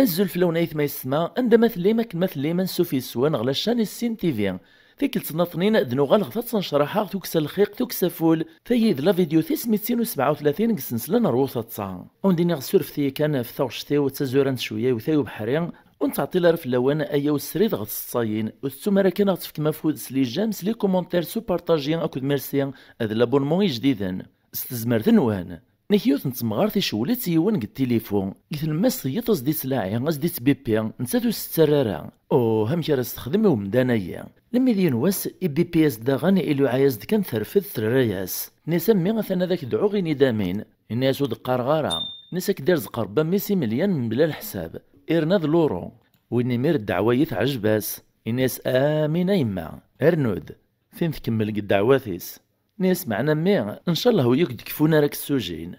الزول فلونايت ما يسمى عندما ثليما كما ثليما نسوفي سوان غلا شان السين تيفي في كل تناطنين دنو غالغ تنشرحا توكسا الخيق توكسا فول ثيد لا فيديو 337 كسنسلان روثا تصا ونديني غسور في كان في ثوشتي وتزوران شويه وثايو بحرين ونتعطي لا في اللوان ايا والسريد غد الصاين وتسوما راه كان غتفك مفود سلي جامس لي كومونتير سو بارطاجيان اكود ميرسي هذا لابونمون جديدا استزمر ذنوان نيكيوت نتمغار تيشولت يوان قد التليفون قلت الماس هي تصدي سلاعي غازدي بيبي نساتو سترارا هم كرا استخدمي ومدانايا لما ديون واس بي بي اس داغاني الو عايز كان ثرفد ثراياس نسمي مثلا ذاك دعو غي ندامين الناس ود قرغارا نساك دار زقربا ميسي مليان من بلا الحساب إرناض لورو ويني مير الدعوايت عجباس الناس آمين يما أرنود فين تكمل قد دعواتيس ناس معنا مي إن شاء الله وياك تكفونا راك السوجين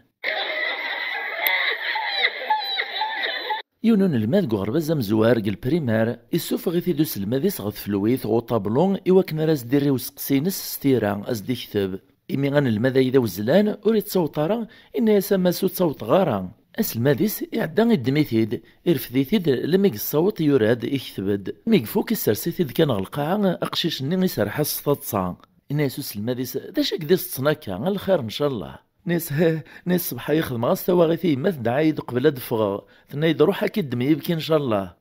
يونون الماد غرباز مزوار البريمار يسوف غيثي دوس الماديس غد فلويث غو طابلون إواكن راس ديري وسقسينس ستيرا أزدي كتب إمي غان المادا إذا وزلان أريد تصوت راه إن يسمى سو تصوت غارا أسلماديس يعدا الدميثيد إرفديثيد لما الصوت يراد يكتبد ميقفوك السرسيثيد كان غلقاعا أقشيش ني يسرح السطاتصا الناس أسلماديس داش كديس تصناكا الخير إن شاء الله ناس صباح يخدم غاس توا غيثي ما دعايد قبل دفغ ثنايد روح أكيد دمي يبكي إن شاء الله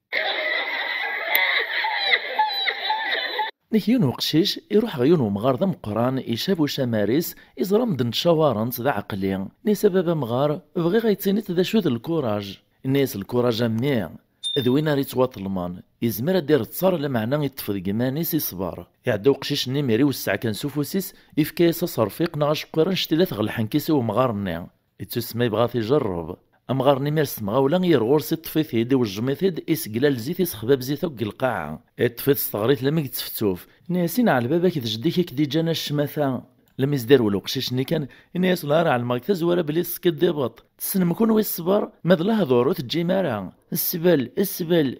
نكيون وقشيش يروح غيون ومغار مقران يشابو شماريس يزرم دن شوارنت ذا عقلي نيسا بابا مغار بغي غيتينيت ذا شوذ الكوراج الناس الكوراج مية ذوينا ريت واطلمان يزمر دير تصار لمعنى يطفض كمانيس يصبر يعدا وقشيش نيميري والساعة كان سوفوسيس يفكايس صرفيق ناغش قيران شتيلات غلحنكيسي ومغارني يتسمى يبغى يجرب أمغار نيمير سمغا ولا يرغورسي طفيت يدي والجميثيد يسقلال زيت يسخباب زيت وق القاعة طفيت استغريت لما يتفتوف ناسين على باباك تجديك كدي جانا الشماثة لما يزدار ولو قشيشني كان الناس لا راه على المكتز ولا بلي سكت ديبط تسلم كون ويصبر ماذ لها ضرورة تجي مارا السبل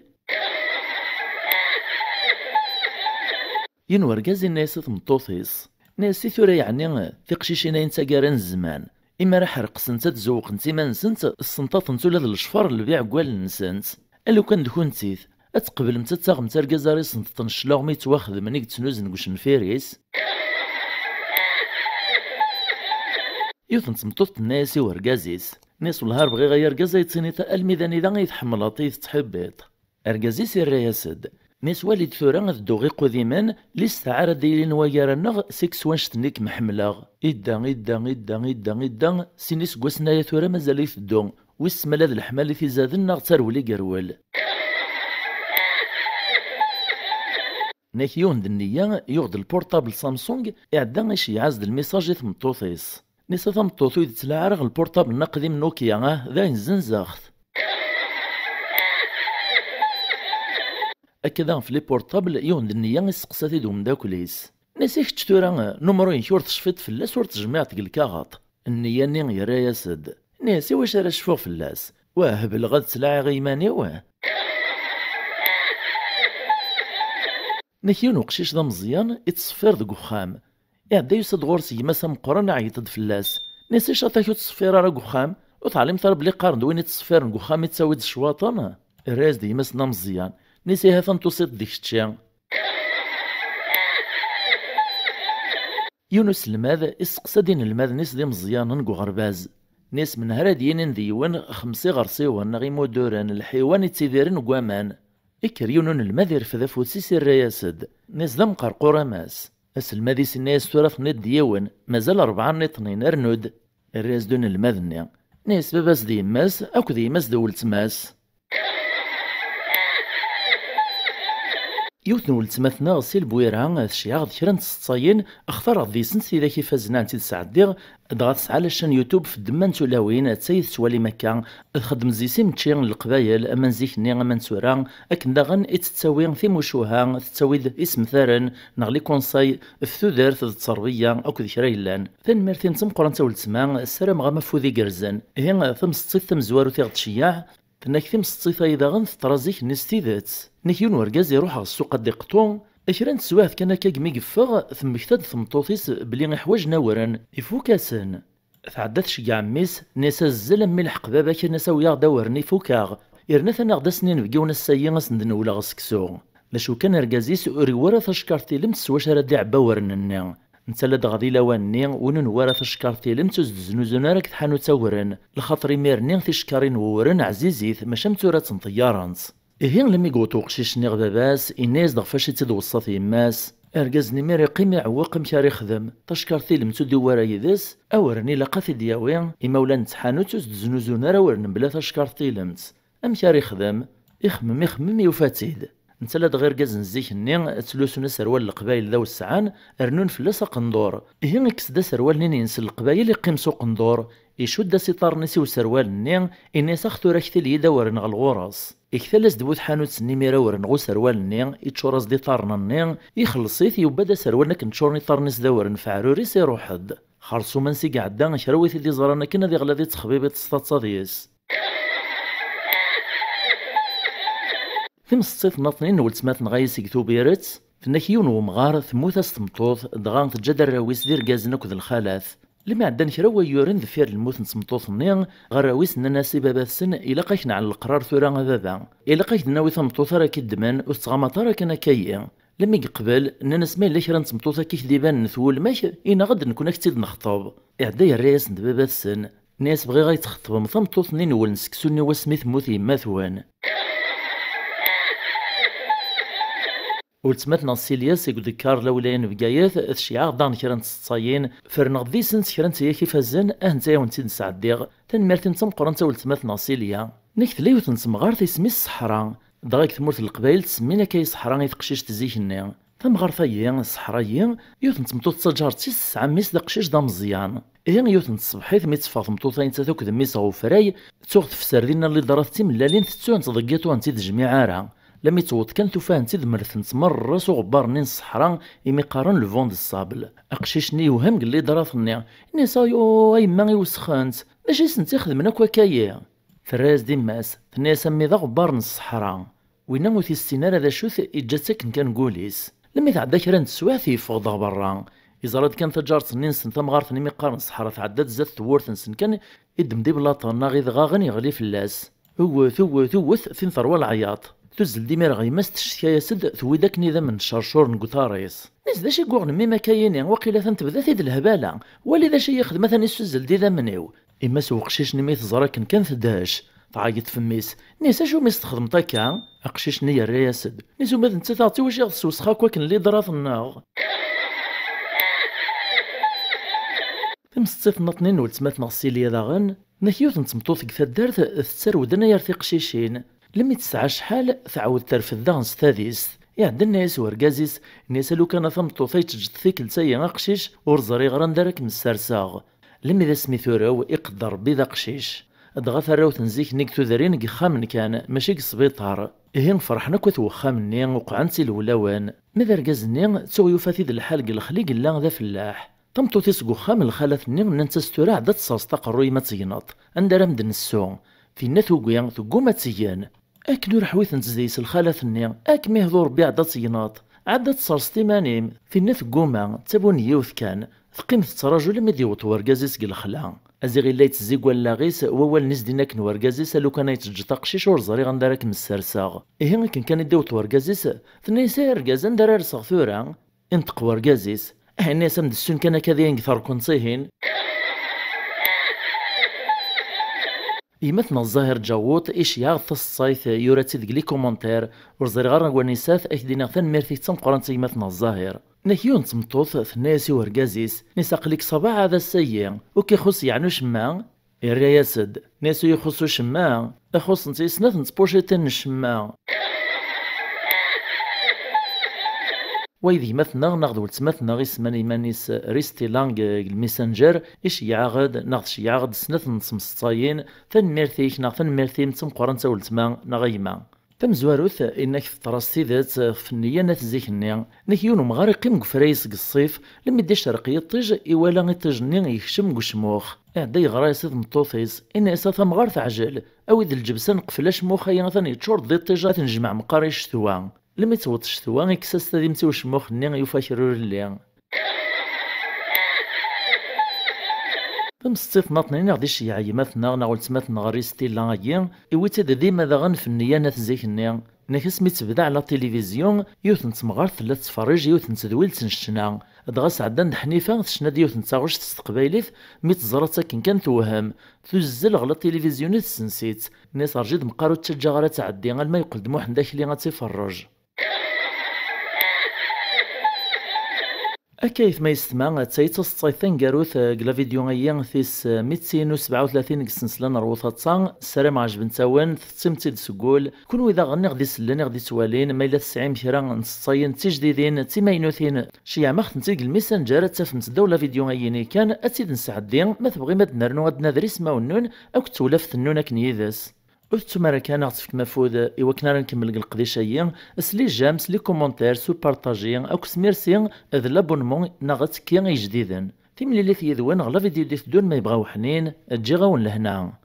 ينور كازي الناس تمطوطيس ناسي ثوري يعني تقشيشينا ينتا كاران الزمان إما راه حرق سنتا تزوق نتي ما نسنت السنطات نتو لاد الشفار البيع كوال نسنت ألو كان دكون نتيت أتقبل متا تاغم تاركازاري سنت تنشلاغ مي تواخذ منيك تنوز نقوش نفيريس يوثن تمطوط الناس ورقازيس ناس والهار بغي غير كازا يتسينيتا الميداني ذا يتحمل عطيث تحبيط أرقازيس الرياسد ناس والد ثورا الدوغي قديمان ليستعار ديلين ويارنغ سيكس وانشتنيك محملاغ إدا سينيس قوسنا يا ثورا مازال يثدو ويسمى لاد الحمال في زادنا ترولي قرول ناكيون دنيا يغد البورتابل سامسونج إعدا إشي يعزد الميساج ثمطوطيس نيسا ثمطوطو يتسلعرغ البورتابل نقديم نوكيا ذا ينزنزاخت أكدا في لي بورتابل يون النية يسقساتي دوم داكوليس ناسيك تشتورا نمرو ينكور تشفيت فلاس ور تجمع الكاغاط النية ني يرا ياسد ناسي واش راه شفوغ فلاس واه بلغد تلاعي غيماني واه نكيون وقشيش ذا مزيان يتصفير ذك وخام يعدا يسد غورسي يماسا مقرن عيطد فلاس ناسي شاطاكو تصفير راه وخام وتعلم ترى بلي قارن وين يتصفير وخام يتساوي الشواطن الراس دي يمسنا مزيان نسي هاثن توصيت ديك الشيء يونس الماذ اسقسا دين الماذ نس دي مزيان نقو غرباز ناس من هراديين ديوان خمسي غرسيوان غي مودوران الحيوان يتسيديرن قوامان إكر يونون الماذ يرفذ فوتسيس الرياسد ناس ذم قرقورا ماس الناس الناس تورث نت ديوان مازال 4 نطنين ارنود الراس دون الماذني ناس باباس دي ماس اكو دي ماس دولت ماس يوثن ولتماثنا غسيل بويرها تشياغ ذكرا تصاين اختار ذي سنت إذا كيف زنان تسعديغ دغا تسعى لاشان يوتيوب في الدمان تولاوين تسيد توالي مكان تخدم زيسيم تشيغ القبايل امان زيكني امان سورا اكن داغن تتساوي في مشوها تتساوي اسم ثارن نغلي كونساي ثودرت التربيه اكو ذكرى يلان ثان ميرتين تمقران تاول تسما السلام غا مفوذي قرزان هي ثم ستصيف ثم زوارو تيغ تشياع تنكثم ستصيفا إذا غن ترازيك نستيدات نكيون ورقاز يروح على السوق الدقطون أكران تسواث كان كاك ميقفغ ثم كتاد ثمطوطيس بلي نحواج نورا يفوكاسن تعدات شي عميس ناس الزلم ملحق بابا كان نساو ياغ داورني فوكاغ إرنا ثنا غدا سنين بقيونا السايين أسندن ولا غسكسو لاشو كان ركازيس أوري ورا تشكارتي لم تسواش رادي عبا ورننا نتسلد غادي لواني ونن ورا تشكارتي لم تزنوزونا راك تحانو تاورن لخاطري ميرني تشكارين وورن عزيزيث ماشا متورا طيارانس إهين لم يقوتو قشيشني غباباس إناس دغفاش يتدوصات يماس أرجاز نميري قيمة عواق مشاري خدم تشكرتي لمتودي ورا يدس أورني لقاثي دياوين إمولا نتحانو تزنوزونا را ورن بلا تشكرتي لمت أمشاري خدم يخمم يوفاتيد نتسلد غير جاز نزيك النين تلوسونا سروال القبايل ذا والسعان ارنون فلاس قندور إهين كسدا سروال نين ينسل القبايل يقيمسو قندور يشد سيطار نسي وسروال النين إني ساختو راكتي ليدا ورن غالغوراس إكثالاس دبوت حانوت سنيميرا ورن غو سروال النين يتشورز دي طارنا النين يخلصيث يوبدا سروالنا كنتشورني طارنس دا ورن فعروري سيرو حد خارصو منسي قعدا شراويث اللي زرانا كنا ذي غلادي تخبيبي تسطاتصاديس في مصيف ناطنين ولتمات نغايس يكتو بيرت فناكيون ومغار ثموث استمطوط دغان تجدر راويس دير كازنا كذ الخالاث لما عندنا كراوي يورين ذفير الموت نسمطوط النين غير راويس نناسي بابا السن إلا قايكنا على القرار ثورا بابا إلا قايك ناوي ثمطوط راه كدمان وستغامطا راه كنا كايا لما يقبل اننا سمي لا كرا نسمطوطا كيف ديبان نثول ماش إنا غد نكون كتيد نخطب إعدايا الرياس ند بابا السن ناس بغي غيتخطب مثمطوط نين ول نسكسوني واسميث موثي ماثوان ولتماتنا السيلياس يقول دكار لولاين بقايات الشيعة ضان كرا نتصاين فرنغ ذي سنس كرا نتايا كيف هزن أهنتايا ونتي نسعديغ تنمرتن تمقرن تا ولتماتنا السيليا نيك تلايو تنسمغار تيسمي الصحراء دغاك ثمورت القبايل تسمينا كاي صحراء يتقشيش تزيكنا تمغار ثايا الصحرايين يوثن تمطوط تسجار تيس عميس دقشيش دا مزيان إيه يوثن تصبحيت مي تصفى ثمطوطين تاثوك ذميس غوفراي تسوغ تفسردين اللي ضرفتي ملالين تتسوان تضقيتو انتي تجميع عارها لم يتوت كان توفان تيد مرثن تمر راسو غبار نين الصحراء يمي قارن لفون دي الصابل اقشيشني وهم قال لي ضرافني نيسايو اي ما يوسخنت ماشي سنتي خدمنا كواكايا فراس ديماس ثنيا سمي ذا غبار نين الصحراء وين موتي السينار هذا شوث اجاتك كان قوليس لما تعدى كرا نسواثي فوضى برا إزارات كان تجارت نين سن تمغار ثني مقارن الصحراء تعدات زاد ثورث نسن كان يدم دي بلاطنا غير غاغن يغلي في اللاس ثوث فين ثروة العياط تزل ديما غيماس تشتكايا سد ثويداك نيذا من شرشور نقطاريس ناس ذا شي قوغن ميما كاينين وقيلا تنتبدا ثيد الهبالة ولي ذا شي يخدم مثلا يسزل دي ذا منيو إما سوق قشيش نميت زرا كان ثداش تعيط فميس نيس شو ميس تخدم طاكا أقشيش نيا الرياسد نيسو ماذا انت تعطي واش يغسو وسخاك وكن اللي ضراث الناغ تمستصيف نطنين ولتمات نغسيليا داغن نكيوت نتمطوث كثدارت تسرودنا يرثي قشيشين لما تسعى شحال تعاود ترفد داغن ستاديس يعد الناس وركازيس الناس لو كان ثمطوثي تجد ثيك لتايا قشيش ورزري غران دارك من السرساغ لما ذا سميثوراو يقدر بذا قشيش دغا ثراو تنزيك نيك تذرين قخامن كان ماشي قصبيطار إهين فرحنا كوث وخامني وقعنتي الولاوان ماذا ركازني تسوي يوفاثي ذا الحال الخليق لا ذا فلاح طمطو تيسقو خام الخالثني من انت ستورا عدا تصاص تقروي ما تينط عندها مدن السوق في نثوقيا ثقو ما تيان اكنو رحويث نتزيس الخالثني اك ميهضور بي عدا تينط عدا تصاص تيمانيم في نثقو ما تابون يوث كان ثقيمة التراجل لما ديوط ورقازيس قل الخلا ازيغي لا يتزيق ولا غيس ووال نيس دينا كن ورقازيس لو كان يتجطق شي شور زري غندارك من السرساغ إيه كان يديوط ورقازيس ثني سير رقازان دارار صغثورا انتق ورقازيس الناس من السن كان كذا كثر كونصيهين يمثنا الظاهر جاوط ايش ياغث الصيف يوراتي ديك لي كومونتير ورزري غير ونيسات اكدينا ثان ميرثي تم قرانتي يمثنا الظاهر نكيون تمطوث ثناسي ورقازيس نساق لك صباح هذا السيء وكيخص يعني شما الرياسد ناسو يخصو شما اخص نتي سنات نتبوشيتن الشما ويذي مثنا ناخذ ولتمثنا غيس ماني مانيس ريستي لانغ الميسنجر ايش يعاغد ناخذ شي يعاغد سنات نتمسطاين ثن ميرثيك ناخذ ثن ميرثي نتم قرنتا ولتما نغيما تمزواروث انك تراستي ذات فنيه نات زيكني نكيون مغارقي مقفريس الصيف لما يدي شرقيه طيج ايوالا يطيجني يخشم قشموخ عدا غرايس مطوفيس ان اساثا مغار تعجل او اذا الجبسان قفلاش موخا ثاني يتشور ضي الطيجات نجمع مقاريش ثوان لما يتوط الشتوى يكساس تادي متي وشموخ ني يفاكرور اللي استثناء نين غادي شي عيماتنا نغولتماتنا غير ستيلا غيا إويتا ديما ذا غنفنيا نات زيكني ناك اسمي تبدا على التلفزيون يوث نتمغار ثلاث تفرج يوث نتدويل تنشنا دغا سعدان حنيفه تشنا ديوث نتاغوش تستقبايليت مي تزرات ساكن كان توهم تزل على التلفزيون تسنسيت ناس رجيد مقارو تشجع غالا تعدي غال ما يقلد موحد داخلي غتفرج أكيد ما يستمع تايتس تايثن جاروث قلا فيديو غيان ثيس 237 سنسلان روثاتان السلام عجب نتاون تمتيد سقول كون إذا غني غدي سلاني غدي توالين ما إلا 90 كرا نصاين تجديدين تيماينوثين شي عماخ نتيق الميسنجر تفهمت دولة فيديو غياني كان أتيد نسعدين ما تبغي ما تنرنو غاد نادري سماو النون أو كتولف ثنون كنيدس أثمر كان عطفك مفود إوا كنا نكمل القديشية سلي جام سلي كومونتير سو بارطاجي أو كسميرسي هذا لابونمون ناغت كي جديدا تيملي اللي في يذوان غلا فيديو دي دون ما يبغاو حنين تجي غاون لهنا.